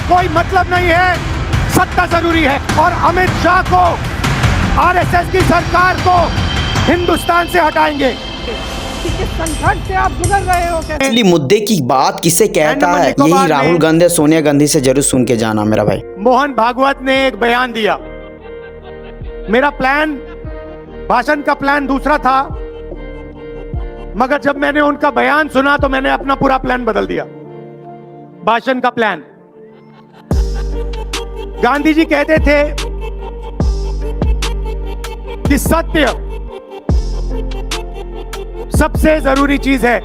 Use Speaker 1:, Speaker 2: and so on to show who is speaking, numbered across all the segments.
Speaker 1: कोई मतलब नहीं है, सत्ता जरूरी है। और अमित शाह को, आरएसएस की सरकार को हिंदुस्तान से हटाएंगे।
Speaker 2: किस संकट से आप गुजर रहे हो?
Speaker 3: असली मुद्दे की बात किसे कहता है, यही राहुल गांधी सोनिया गांधी से जरूर सुन के जाना मेरा भाई।
Speaker 1: मोहन भागवत ने एक बयान दिया। मेरा प्लान, भाषण का प्लान दूसरा था, मगर जब मैंने उनका बयान सुना तो मैंने अपना पूरा प्लान बदल दिया। भाषण का प्लान, गांधी जी कहते थे कि सत्य सबसे जरूरी चीज है।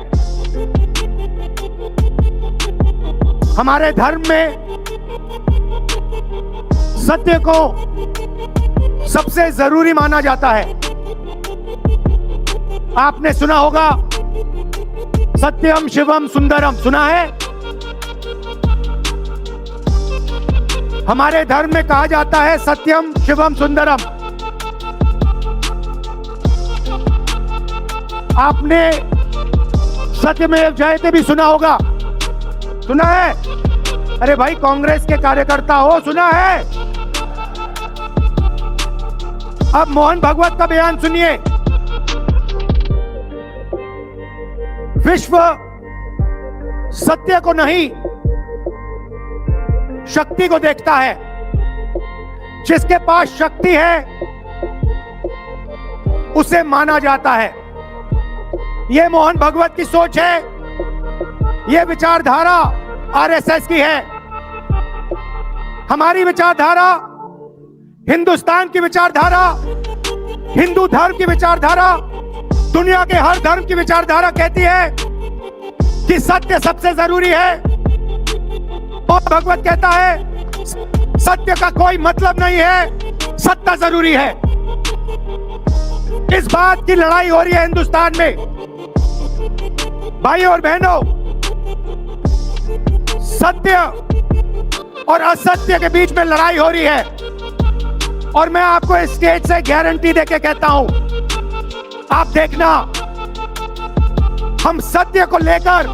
Speaker 1: हमारे धर्म में सत्य को सबसे जरूरी माना जाता है। आपने सुना होगा सत्यम शिवम सुंदरम, सुना है? हमारे धर्म में कहा जाता है सत्यम शिवम सुंदरम। आपने सत्यमेव जयते भी सुना होगा, सुना है? अरे भाई कांग्रेस के कार्यकर्ता हो, सुना है? अब मोहन भागवत का बयान सुनिए। विश्व सत्य को नहीं, शक्ति को देखता है। जिसके पास शक्ति है उसे माना जाता है। यह मोहन भागवत की सोच है, यह विचारधारा आरएसएस की है। हमारी विचारधारा, हिंदुस्तान की विचारधारा, हिंदू धर्म की विचारधारा, दुनिया के हर धर्म की विचारधारा कहती है कि सत्य सबसे जरूरी है। और भगवत कहता है सत्य का कोई मतलब नहीं है, सत्ता जरूरी है। इस बात की लड़ाई हो रही है हिंदुस्तान में। भाई और बहनों, सत्य और असत्य के बीच में लड़ाई हो रही है। और मैं आपको इस स्टेज से गारंटी देके कहता हूं, आप देखना, हम सत्य को लेकर,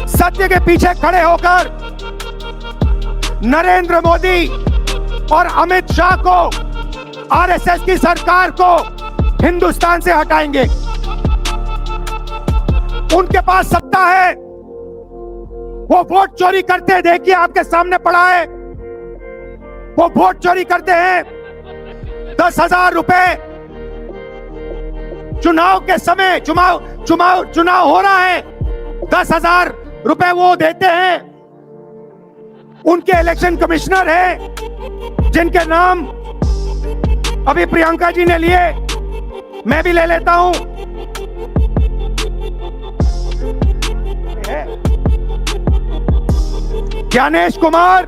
Speaker 1: सत्य के पीछे खड़े होकर नरेंद्र मोदी और अमित शाह को, आरएसएस की सरकार को हिंदुस्तान से हटाएंगे। उनके पास सत्ता है, वो वोट चोरी करते हैं, देखिए आपके सामने पड़ा है। वो वोट चोरी करते हैं। 10,000 रुपए चुनाव के समय, चुनाव हो रहा है, 10,000 रुपए वो देते हैं। उनके इलेक्शन कमिश्नर हैं जिनके नाम अभी प्रियंका जी ने लिए, मैं भी ले लेता हूं। Gyanesh Kumar,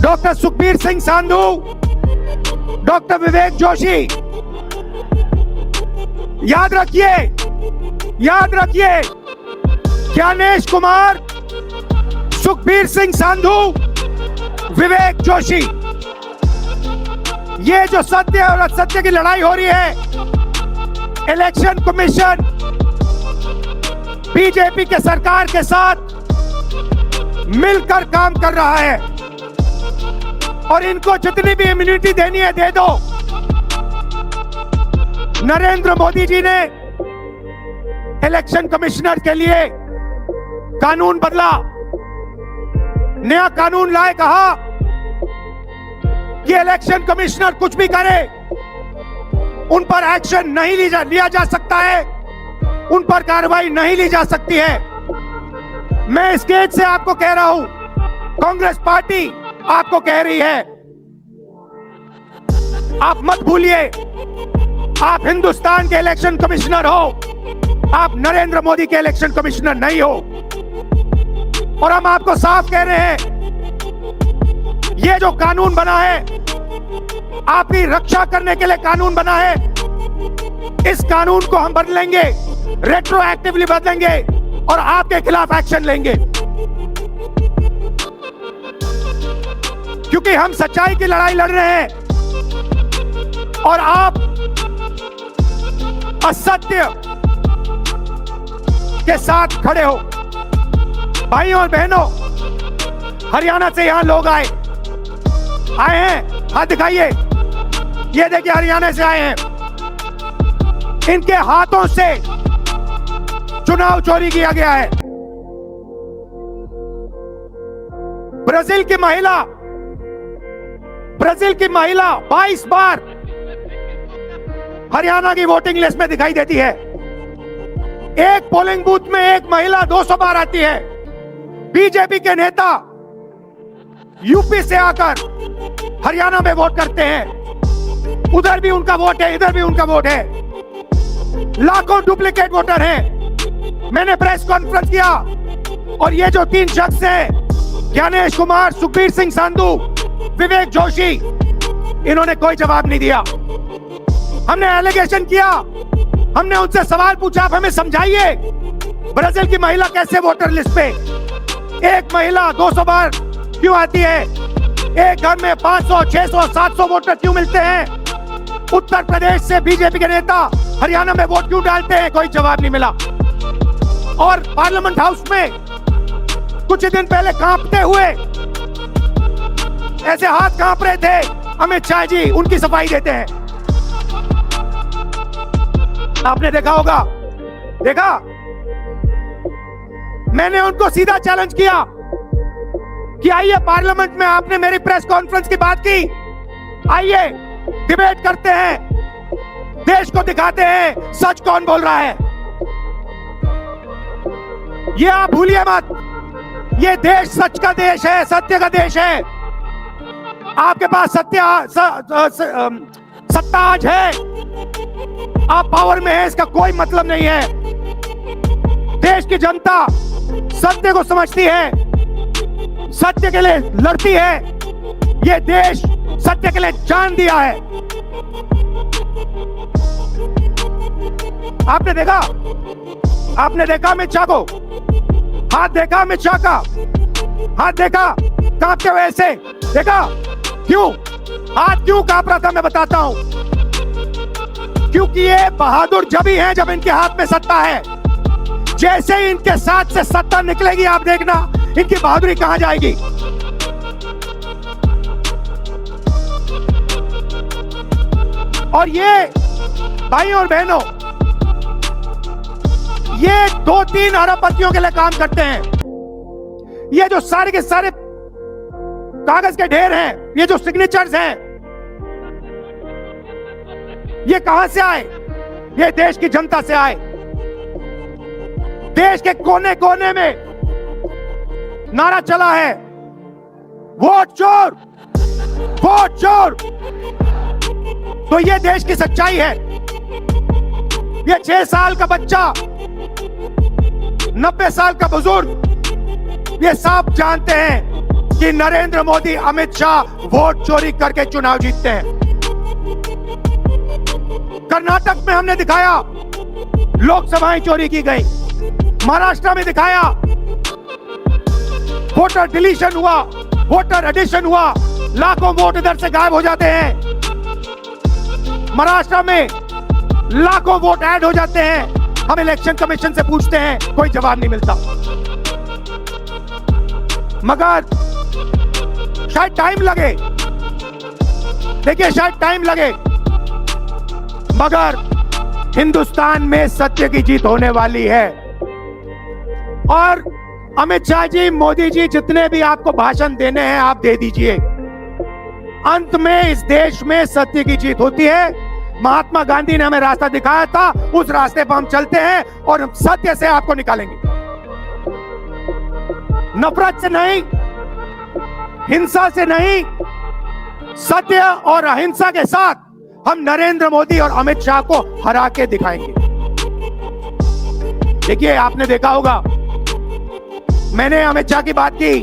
Speaker 1: doctor Sukhbir Singh Sandhu, doctor Vivek Joshi. याद रखिए, याद रखिए, ज्ञानेश कुमार, सुखबीर सिंह सांधू, विवेक जोशी। ये जो सत्य और असत्य की लड़ाई हो रही है, इलेक्शन कमीशन बीजेपी के सरकार के साथ मिलकर काम कर रहा है। और इनको जितनी भी इम्यूनिटी देनी है दे दो। नरेंद्र मोदी जी ने इलेक्शन कमिश्नर के लिए कानून बदला, नया कानून लाए, कहा कि इलेक्शन कमिश्नर कुछ भी करे, उन पर एक्शन नहीं लिया जा सकता है, उन पर कार्रवाई नहीं ली जा सकती है। मैं इस स्टेज से आपको कह रहा हूं, कांग्रेस पार्टी आपको कह रही है, आप मत भूलिए, आप हिंदुस्तान के इलेक्शन कमिश्नर हो, आप नरेंद्र मोदी के इलेक्शन कमिश्नर नहीं हो। और हम आपको साफ कह रहे हैं, ये जो कानून बना है, आपकी रक्षा करने के लिए कानून बना है। इस कानून को हम बदलेंगे, रेट्रोएक्टिवली बदलेंगे और आपके खिलाफ एक्शन लेंगे। क्योंकि हम सच्चाई की लड़ाई लड़ रहे हैं और आप असत्य के साथ खड़े हो। भाइयों और बहनों, हरियाणा से यहां लोग आए हैं, हाथ दिखाइए। ये देखिए हरियाणा से आए हैं, इनके हाथों से चुनाव चोरी किया गया है। ब्राजील की महिला 22 बार हरियाणा की वोटिंग लिस्ट में दिखाई देती है। एक पोलिंग बूथ में एक महिला 200 बार आती है। बीजेपी के नेता यूपी से आकर हरियाणा में वोट करते हैं, उधर भी उनका वोट है, इधर भी उनका वोट है। लाखों डुप्लीकेट वोटर हैं। मैंने प्रेस कॉन्फ्रेंस किया और ये जो 3 शख्स हैं, ज्ञानेश कुमार, सुखबीर सिंह संधू, विवेक जोशी, इन्होंने कोई जवाब नहीं दिया। हमने एलिगेशन किया, हमने उनसे सवाल पूछा, आप हमें समझाइए ब्राजील की महिला कैसे वोटर लिस्ट पे, एक महिला 200 बार क्यों आती है, एक घर में 500, 600, 700 वोटर क्यों मिलते हैं, उत्तर प्रदेश से बीजेपी के नेता हरियाणा में वोट क्यों डालते हैं, कोई जवाब नहीं मिला। और पार्लियामेंट हाउस में कुछ दिन पहले कांपते हुए, ऐसे हाथ कांप रहे थे अमित शाह जी, उनकी सफाई देते हैं। आपने देखा होगा, देखा, मैंने उनको सीधा चैलेंज किया कि आइए पार्लियामेंट में, आपने मेरी प्रेस कॉन्फ्रेंस की बात की, आइए डिबेट करते हैं, देश को दिखाते हैं सच कौन बोल रहा है। ये आप भूलिए मत, ये देश सच का देश है, सत्य का देश है। आपके पास सत्ता आज है, आप पावर में है, इसका कोई मतलब नहीं है। देश की जनता सत्य को समझती है, सत्य के लिए लड़ती है। ये देश सत्य के लिए जान दिया है। आपने देखा अमित शाह को, हाथ देखा अमित शाह का, हाथ देखा कांपते हुए ऐसे, देखा क्यों हाथ क्यों कांप रहा था, मैं बताता हूं। क्योंकि ये बहादुर जब ही हैं जब इनके हाथ में सत्ता है। जैसे ही इनके साथ से सत्ता निकलेगी, आप देखना इनकी बहादुरी कहां जाएगी। और ये भाइयों और बहनों, ये 2-3 अरबपतियों के लिए काम करते हैं। ये जो सारे के सारे कागज के ढेर हैं, ये जो सिग्नेचर्स हैं, ये कहां से आए? ये देश की जनता से आए। देश के कोने कोने में नारा चला है, वोट चोर, वोट चोर। तो ये देश की सच्चाई है। ये 6 साल का बच्चा, 90 साल का बुजुर्ग, ये सब जानते हैं कि नरेंद्र मोदी, अमित शाह वोट चोरी करके चुनाव जीतते हैं। कर्नाटक में हमने दिखाया लोकसभाएं चोरी की गई, महाराष्ट्र में दिखाया वोटर डिलीशन हुआ, वोटर एडिशन हुआ, लाखों वोट इधर से गायब हो जाते हैं। महाराष्ट्र में लाखों वोट ऐड हो जाते हैं। हम इलेक्शन कमीशन से पूछते हैं, कोई जवाब नहीं मिलता। मगर शायद टाइम लगे, देखिए शायद टाइम लगे, मगर हिंदुस्तान में सत्य की जीत होने वाली है। और अमित शाह जी, मोदी जी, जितने भी आपको भाषण देने हैं आप दे दीजिए। अंत में इस देश में सत्य की जीत होती है। महात्मा गांधी ने हमें रास्ता दिखाया था, उस रास्ते पर हम चलते हैं और हम सत्य से आपको निकालेंगे। नफरत से नहीं, हिंसा से नहीं, सत्य और अहिंसा के साथ हम नरेंद्र मोदी और अमित शाह को हरा के दिखाएंगे। देखिए, आपने देखा होगा, मैंने अमित शाह की बात की,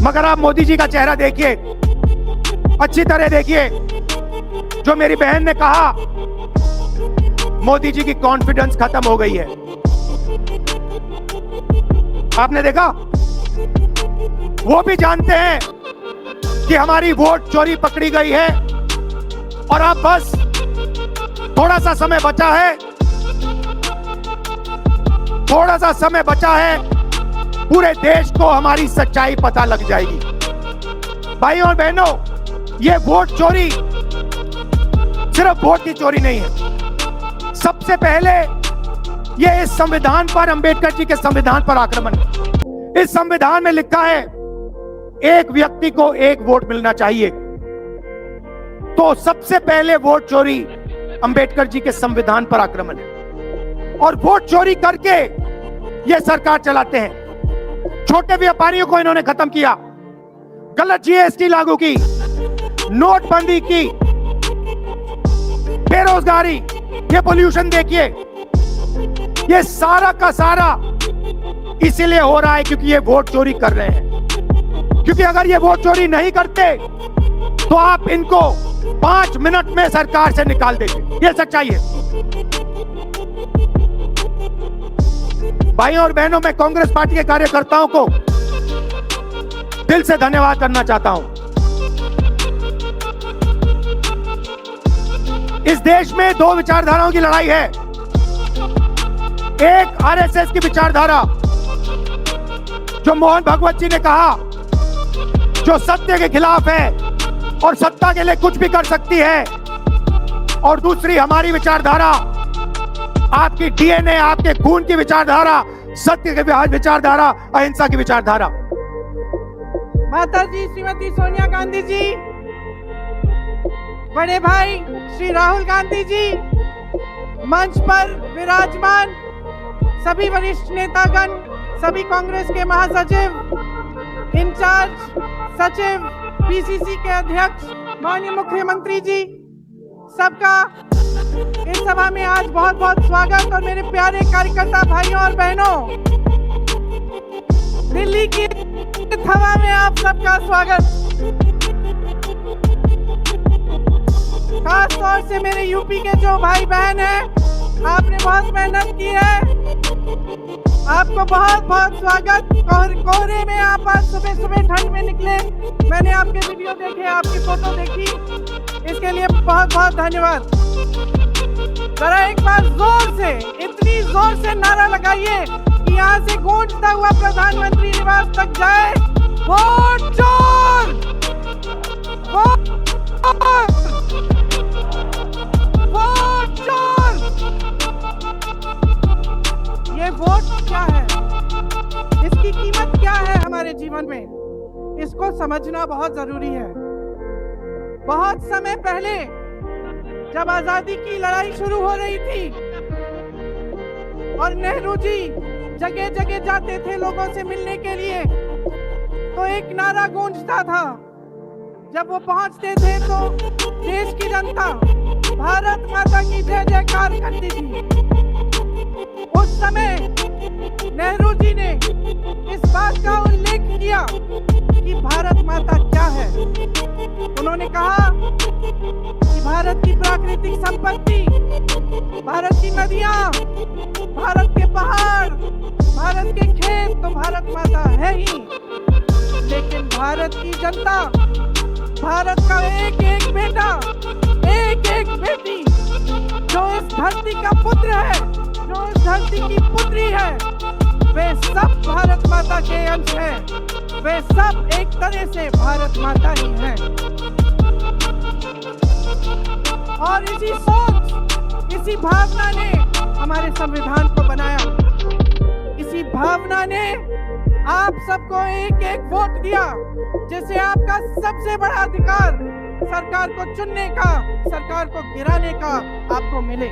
Speaker 1: मगर आप मोदी जी का चेहरा देखिए, अच्छी तरह देखिए। जो मेरी बहन ने कहा, मोदी जी की कॉन्फिडेंस खत्म हो गई है। आपने देखा, वो भी जानते हैं कि हमारी वोट चोरी पकड़ी गई है और अब बस थोड़ा सा समय बचा है, थोड़ा सा समय बचा है पूरे देश को हमारी सच्चाई पता लग जाएगी। भाइयों और बहनों, ये वोट चोरी सिर्फ वोट की चोरी नहीं है। सबसे पहले ये इस संविधान पर, अंबेडकर जी के संविधान पर आक्रमण है। इस संविधान में लिखा है एक व्यक्ति को एक वोट मिलना चाहिए। तो सबसे पहले वोट चोरी अंबेडकर जी के संविधान पर आक्रमण है। और वोट चोरी करके ये सरकार चलाते हैं। छोटे व्यापारियों को इन्होंने खत्म किया, गलत जीएसटी लागू की, नोटबंदी की, बेरोजगारी, ये पोल्यूशन देखिए, ये सारा का सारा इसीलिए हो रहा है क्योंकि ये वोट चोरी कर रहे हैं। क्योंकि अगर ये वोट चोरी नहीं करते तो आप इनको 5 मिनट में सरकार से निकाल देंगे। ये सच्चाई है। भाइयों और बहनों, मैं कांग्रेस पार्टी के कार्यकर्ताओं को दिल से धन्यवाद करना चाहता हूं। इस देश में 2 विचारधाराओं की लड़ाई है। एक आरएसएस की विचारधारा, जो मोहन भगवत जी ने कहा, जो सत्य के खिलाफ है और सत्ता के लिए कुछ भी कर सकती है। और दूसरी हमारी विचारधारा, आपकी डीएनए, आपके खून की विचारधारा, सत्य की विचारधारा, अहिंसा की विचारधारा।
Speaker 2: माता जी श्रीमती सोनिया गांधी जी, बड़े भाई श्री राहुल गांधी जी, मंच पर विराजमान सभी वरिष्ठ नेतागण, सभी कांग्रेस के महासचिव, इंचार्ज सचिव, पीसीसी के अध्यक्ष, माननीय मुख्यमंत्री जी, सबका इस सभा में आज बहुत बहुत स्वागत। और मेरे प्यारे कार्यकर्ता भाइयों और बहनों, दिल्ली की हवा में आप सबका स्वागत। खास तौर से मेरे यूपी के जो भाई बहन हैं, आपने बहुत मेहनत की है, आपको बहुत बहुत स्वागत। कोहरे में आप आज सुबह सुबह ठंड में निकले, मैंने आपके वीडियो देखे, आपकी फोटो देखी, इसके लिए बहुत बहुत धन्यवाद। जरा एक बार जोर से, इतनी जोर से नारा लगाइए कि यहाँ से गूंजता हुआ प्रधानमंत्री निवास तक जाए, वोट चोर, वोट चोर। ये वोट क्या है, इसकी कीमत क्या है हमारे जीवन में, इसको समझना बहुत जरूरी है। बहुत समय पहले जब आजादी की लड़ाई शुरू हो रही थी और नेहरू जी जगह जगह जाते थे लोगों से मिलने के लिए, तो एक नारा गूंजता था। जब वो पहुंचते थे तो देश की जनता भारत माता की जय जयकार करती थी। उस समय नेहरू जी ने इस बात का उल्लेख किया कि भारत माता क्या है। उन्होंने कहा कि भारत की प्राकृतिक संपत्ति, भारत की नदियां, भारत के पहाड़, भारत के खेत तो भारत माता है ही, लेकिन भारत की जनता, भारत का एक एक बेटा, एक एक बेटी, जो इस धरती का पुत्र है, जो इस धरती की पुत्री है, वे सब भारत माता के अंश हैं। वे सब एक तरह से भारत माता ही हैं। और इसी सोच, इसी भावना ने हमारे संविधान को बनाया। इसी भावना ने आप सबको एक एक वोट दिया, जिससे आपका सबसे बड़ा अधिकार सरकार को चुनने का, सरकार को गिराने का आपको मिले।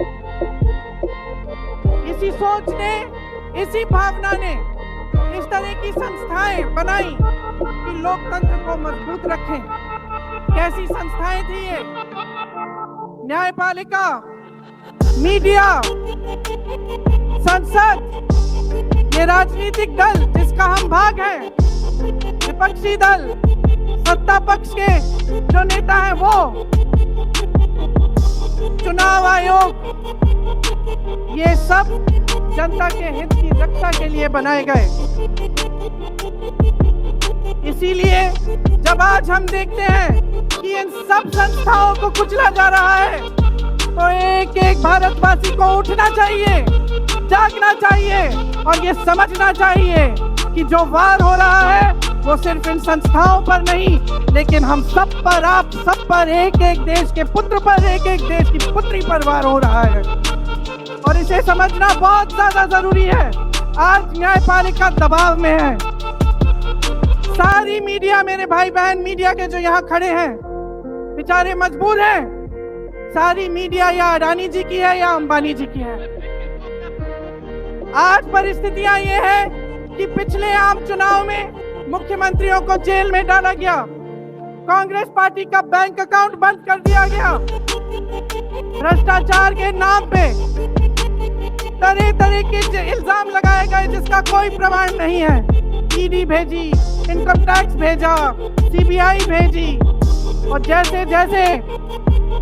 Speaker 2: इसी सोच ने, इसी भावना ने इस तरह की संस्थाएं बनाई कि लोकतंत्र को मजबूत रखें। कैसी संस्थाएं थी ये? न्यायपालिका, मीडिया, संसद, ये राजनीतिक दल जिसका हम भाग हैं, विपक्षी दल, सत्ता पक्ष के जो नेता हैं वो, चुनाव आयोग, ये सब जनता के हित की रक्षा के लिए बनाए गए। इसीलिए जब आज हम देखते हैं कि इन सब संस्थाओं को कुचला जा रहा है, तो एक एक भारतवासी को उठना चाहिए, जागना चाहिए और ये समझना चाहिए कि जो वार हो रहा है वो सिर्फ इन संस्थाओं पर नहीं, लेकिन हम सब पर, आप सब पर, एक एक देश के पुत्र पर, एक एक देश की पुत्री पर वार हो रहा है। और इसे समझना बहुत ज्यादा जरूरी है। आज न्यायपालिका दबाव में है। सारी मीडिया, मेरे भाई बहन मीडिया के जो यहाँ खड़े हैं, बेचारे मजबूर हैं। सारी मीडिया या अडानी जी की है या अंबानी जी की है। आज परिस्थितियां ये है कि पिछले आम चुनाव में मुख्यमंत्रियों को जेल में डाला गया, कांग्रेस पार्टी का बैंक अकाउंट बंद कर दिया गया, भ्रष्टाचार के नाम पे तरह तरह के इल्जाम लगाए गए जिसका कोई प्रमाण नहीं है। ईडी भेजी, इनकम टैक्स भेजा, सीबीआई भेजी, और जैसे जैसे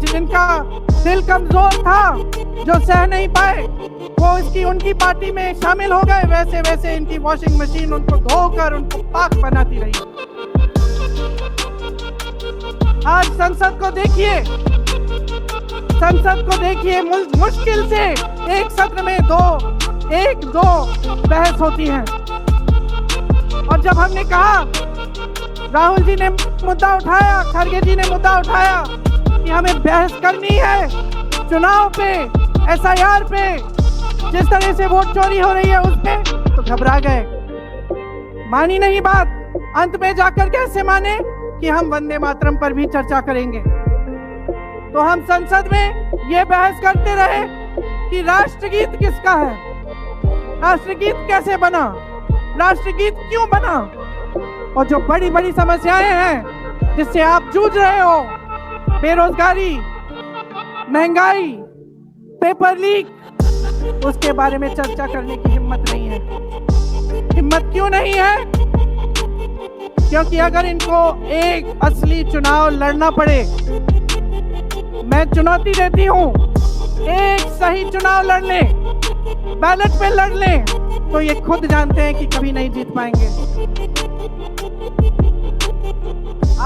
Speaker 2: जिनका दिल कमजोर था, जो सह नहीं पाए, वो इसकी उनकी पार्टी में शामिल हो गए, वैसे वैसे इनकी वॉशिंग मशीन उनको धोकर उनको पाक बनाती रही। आज संसद को देखिए, मुश्किल से एक सत्र में दो बहस होती है। और जब हमने कहा, राहुल जी ने मुद्दा उठाया, खड़गे जी ने मुद्दा उठाया कि हमें बहस करनी है चुनाव पे, एसआईआर पे, जिस तरह से वोट चोरी हो रही है उस पे, तो घबरा गए, मानी नहीं बात। अंत में जाकर कैसे माने कि हम वंदे मातरम पर भी चर्चा करेंगे। तो हम संसद में ये बहस करते रहे कि राष्ट्रगीत किसका है, राष्ट्रगीत कैसे बना, राष्ट्रगीत क्यों बना, और जो बड़ी बड़ी समस्याएं हैं जिससे आप जूझ रहे हो, बेरोजगारी, महंगाई, पेपर लीक, उसके बारे में चर्चा करने की हिम्मत नहीं है। हिम्मत क्यों नहीं है? क्योंकि अगर इनको एक असली चुनाव लड़ना पड़े, मैं चुनौती देती हूं, एक सही चुनाव लड़ ले, बैलेट पे लड़ ले, तो ये खुद जानते हैं कि कभी नहीं जीत पाएंगे।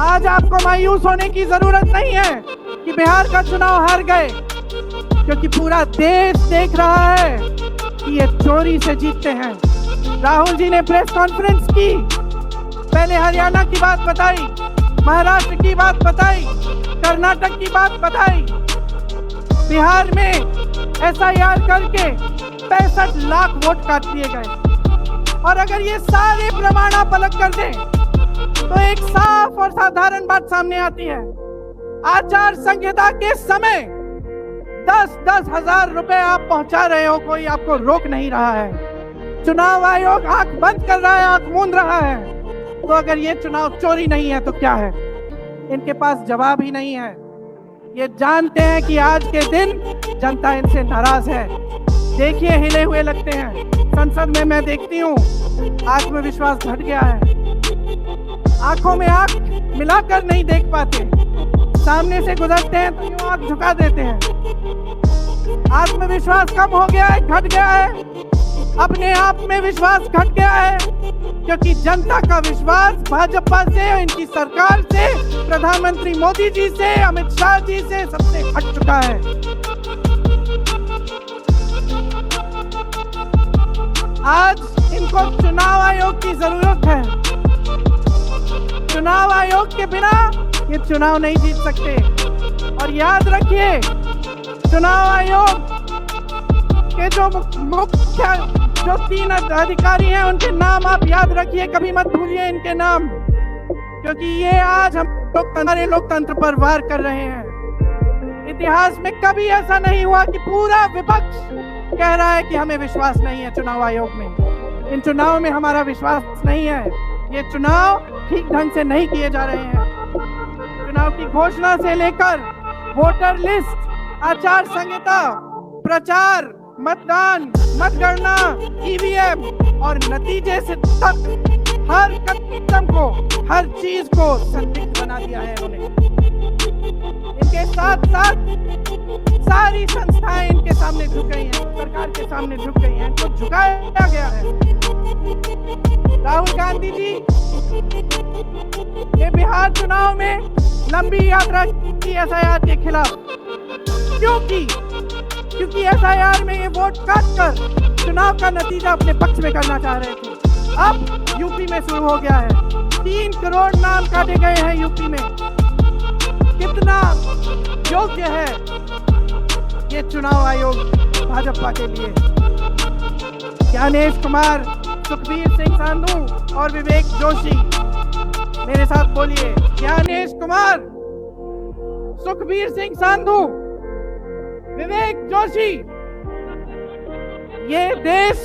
Speaker 2: आज आपको मायूस होने की जरूरत नहीं है कि बिहार का चुनाव हार गए, क्योंकि पूरा देश देख रहा है कि ये चोरी से जीतते हैं। राहुल जी ने प्रेस कॉन्फ्रेंस की, पहले हरियाणा की बात बताई, महाराष्ट्र की बात बताई, कर्नाटक की बात बताई, बिहार में एसआईआर करके 65 लाख वोट काट दिए गए। और अगर ये सारे प्रमाण आप अलग कर दें तो एक साफ और साधारण बात सामने आती है। आचार संहिता के समय 10-10 हजार रुपए आप पहुंचा रहे हो, कोई आपको रोक नहीं रहा है। चुनाव आयोग आंख बंद कर रहा है, आंख मूंद रहा है। तो अगर ये चुनाव चोरी नहीं है तो क्या है? इनके पास जवाब ही नहीं है। ये जानते हैं कि आज के दिन जनता इनसे नाराज है। देखिए, हिले हुए लगते हैं। संसद में मैं देखती हूँ आत्मविश्वास घट गया है, आंखों में आंख मिलाकर नहीं देख पाते, सामने से गुजरते हैं तो यूं आंख झुका देते हैं। आत्मविश्वास कम हो गया है, घट गया है, अपने आप में विश्वास घट गया है, क्योंकि जनता का विश्वास भाजपा से, इनकी सरकार से, प्रधानमंत्री मोदी जी से, अमित शाह जी से सबसे हट चुका है। आज इनको चुनाव आयोग की जरूरत है। चुनाव आयोग के बिना ये चुनाव नहीं जीत सकते। और याद रखिए, चुनाव आयोग के जो मुख्य 3 अधिकारी हैं उनके नाम आप याद रखिए, कभी मत भूलिए इनके नाम, क्योंकि ये आज हम हमारे लोकतंत्र पर वार कर रहे हैं। इतिहास में कभी ऐसा नहीं हुआ कि पूरा विपक्ष कह रहा है कि हमें विश्वास नहीं है चुनाव आयोग में, इन चुनाव में हमारा विश्वास नहीं है, ये चुनाव ठीक ढंग से नहीं किए जा रहे हैं। चुनाव की घोषणा से लेकर वोटर लिस्ट, आचार संहिता, प्रचार, मतदान, मतगणना, ईवीएम और नतीजे से तक हर कदम को, हर चीज को संदिग्ध बना दिया है इन्होंने। इनके साथ साथ सारी संस्थाएं इनके सामने झुक गई हैं, सरकार के सामने झुक गई हैं, इनको झुकाया गया है। राहुल गांधी जी ने बिहार चुनाव में लंबी यात्रा की एसआईआर के खिलाफ, क्योंकि एसआईआर में ये वोट काट कर चुनाव का नतीजा अपने पक्ष में करना चाह रहे थे। अब यूपी में शुरू हो गया है। 3 करोड़ नाम काटे गए हैं यूपी में। कितना योग्य है ये चुनाव आयोग भाजपा के लिए। ज्ञानेश कुमार, सुखबीर सिंह संधू और विवेक जोशी, मेरे साथ बोलिए। ज्ञानेश कुमार, सुखबीर सिंह संधू, विवेक जोशी। ये देश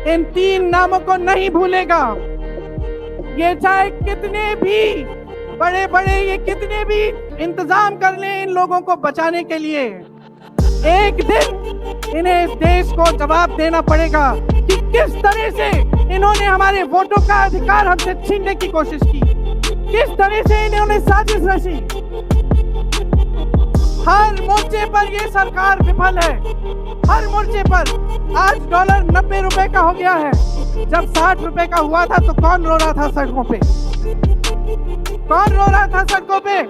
Speaker 2: इन 3 नामों को नहीं भूलेगा। ये चाहे कितने भी बड़े बड़े ये कितने भी इंतजाम कर लें इन लोगों को बचाने के लिए, एक दिन इन्हें इस देश को जवाब देना पड़ेगा कि किस तरह से इन्होंने हमारे वोटों का अधिकार हमसे छीनने की कोशिश की, किस तरह से इन्होंने साजिश रची। हर मोर्चे पर ये सरकार विफल है, हर मोर्चे पर। आज डॉलर 90 रुपए का हो गया है। जब 60 रुपए का हुआ था तो कौन रो रहा था सड़कों पे? कौन रो रहा था सड़कों पे?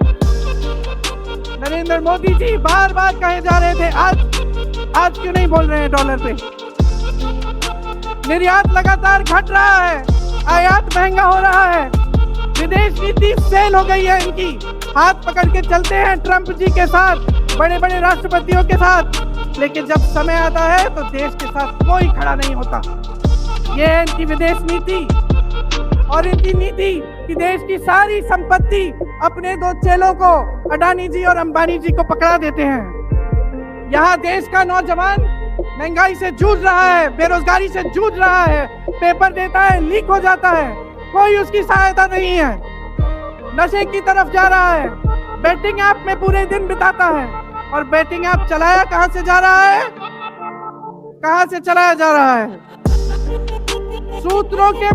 Speaker 2: नरेंद्र मोदी जी बार बार कहे जा रहे थे, आज क्यों नहीं बोल रहे हैं डॉलर पे? निर्यात लगातार घट रहा है, आयात महंगा हो रहा है, विदेश नीति फेल हो गई है इनकी। हाथ पकड़ के चलते हैं ट्रंप जी के साथ, बड़े बड़े राष्ट्रपतियों के साथ, लेकिन जब समय आता है तो देश के साथ कोई खड़ा नहीं होता। ये है इनकी विदेश नीति। और इनकी नीति कि देश की सारी संपत्ति अपने 2 चेलों को, अडानी जी और अंबानी जी को पकड़ा देते हैं। यहाँ देश का नौजवान महंगाई से जूझ रहा है, बेरोजगारी से जूझ रहा है, पेपर देता है, लीक हो जाता है, कोई उसकी सहायता नहीं है। नशे की तरफ जा रहा है, बैटिंग ऐप में पूरे दिन बिताता है। और बैटिंग ऐप चलाया कहां से जा रहा है? कहां से चलाया जा रहा है? सूत्रों के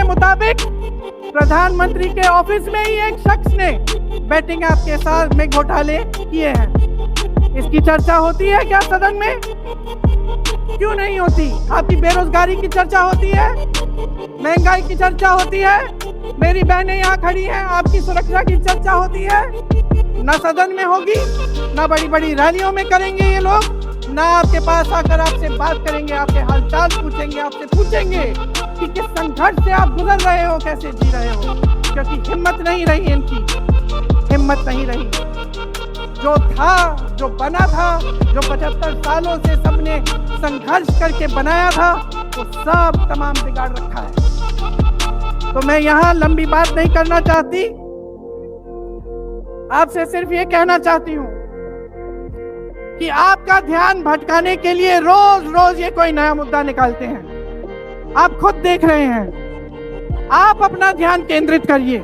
Speaker 2: मुताबिक प्रधानमंत्री के ऑफिस में ही एक शख्स ने बैटिंग ऐप के साथ में घोटाले किए हैं। इसकी चर्चा होती है क्या सदन में? क्यों नहीं होती? आपकी बेरोजगारी की चर्चा होती है, महंगाई की चर्चा होती है, मेरी बहनें यहाँ खड़ी हैं, आपकी सुरक्षा की चर्चा होती है। ना सदन में होगी, ना बड़ी बड़ी रैलियों में करेंगे ये लोग, ना आपके पास आकर आपसे बात करेंगे, आपके हालचाल पूछेंगे, आपसे पूछेंगे कि किस संघर्ष से आप गुजर रहे हो, कैसे जी रहे हो। क्योंकि हिम्मत नहीं रही इनकी, हिम्मत नहीं रही। जो था, जो बना था, जो 75 सालों से सबने संघर्ष करके बनाया था, वो सब तमाम बिगाड़ रखा है। तो मैं यहाँ लंबी बात नहीं करना चाहती, आपसे सिर्फ ये कहना चाहती हूँ कि आपका ध्यान भटकाने के लिए रोज रोज ये कोई नया मुद्दा निकालते हैं। आप खुद देख रहे हैं, आप अपना ध्यान केंद्रित करिए।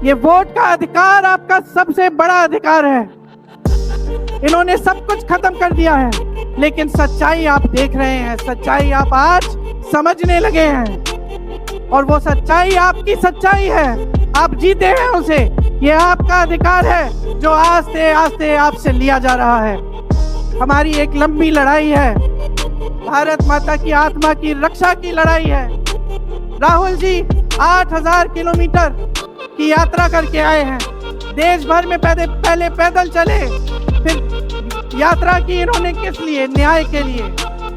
Speaker 2: ये वोट का अधिकार आपका सबसे बड़ा अधिकार है। इन्होंने सब कुछ खत्म कर दिया है, लेकिन सच्चाई आप देख रहे हैं, सच्चाई आप आज समझने लगे हैं। और वो सच्चाई आपकी सच्चाई है, आप जीते हैं उसे। ये आपका अधिकार है जो आस्ते आस्ते आपसे लिया जा रहा है। हमारी एक लंबी लड़ाई है, भारत माता की आत्मा की रक्षा की लड़ाई है। राहुल जी 8000 किलोमीटर की यात्रा करके आए हैं, देश भर में पहले पैदल चले, फिर यात्रा की इन्होंने किस लिए? न्याय के लिए,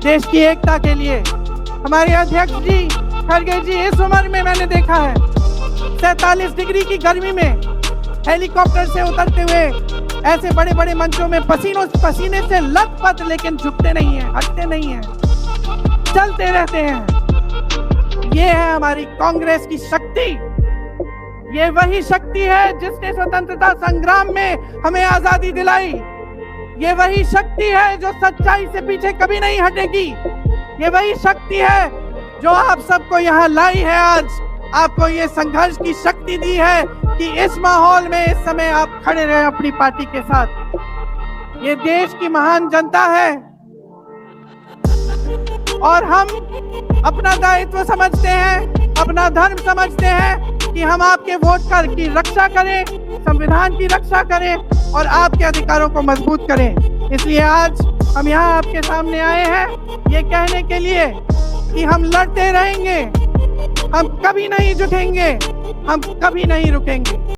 Speaker 2: देश की एकता के लिए। हमारे अध्यक्ष जी खड़गे जी, इस उम्र में मैंने देखा है 47 डिग्री की गर्मी में हेलीकॉप्टर से उतरते हुए ऐसे बड़े बड़े मंचों में पसीने से लथपथ, लेकिन झुकते नहीं हैं, हटते नहीं हैं, चलते रहते हैं। ये है हमारी कांग्रेस की शक्ति। ये वही शक्ति है जिसने स्वतंत्रता संग्राम में हमें आजादी दिलाई। ये वही शक्ति है जो सच्चाई से पीछे कभी नहीं हटेगी। ये वही शक्ति है जो आप सबको यहाँ लाई है, आज आपको ये संघर्ष की शक्ति दी है कि इस माहौल में इस समय आप खड़े रहे अपनी पार्टी के साथ। ये देश की महान जनता है और हम अपना दायित्व समझते हैं, अपना धर्म समझते हैं कि हम आपके वोट की रक्षा करें, संविधान की रक्षा करें और आपके अधिकारों को मजबूत करें। इसलिए आज हम यहाँ आपके सामने आए हैं ये कहने के लिए कि हम लड़ते रहेंगे, हम कभी नहीं झुकेंगे, हम कभी नहीं रुकेंगे।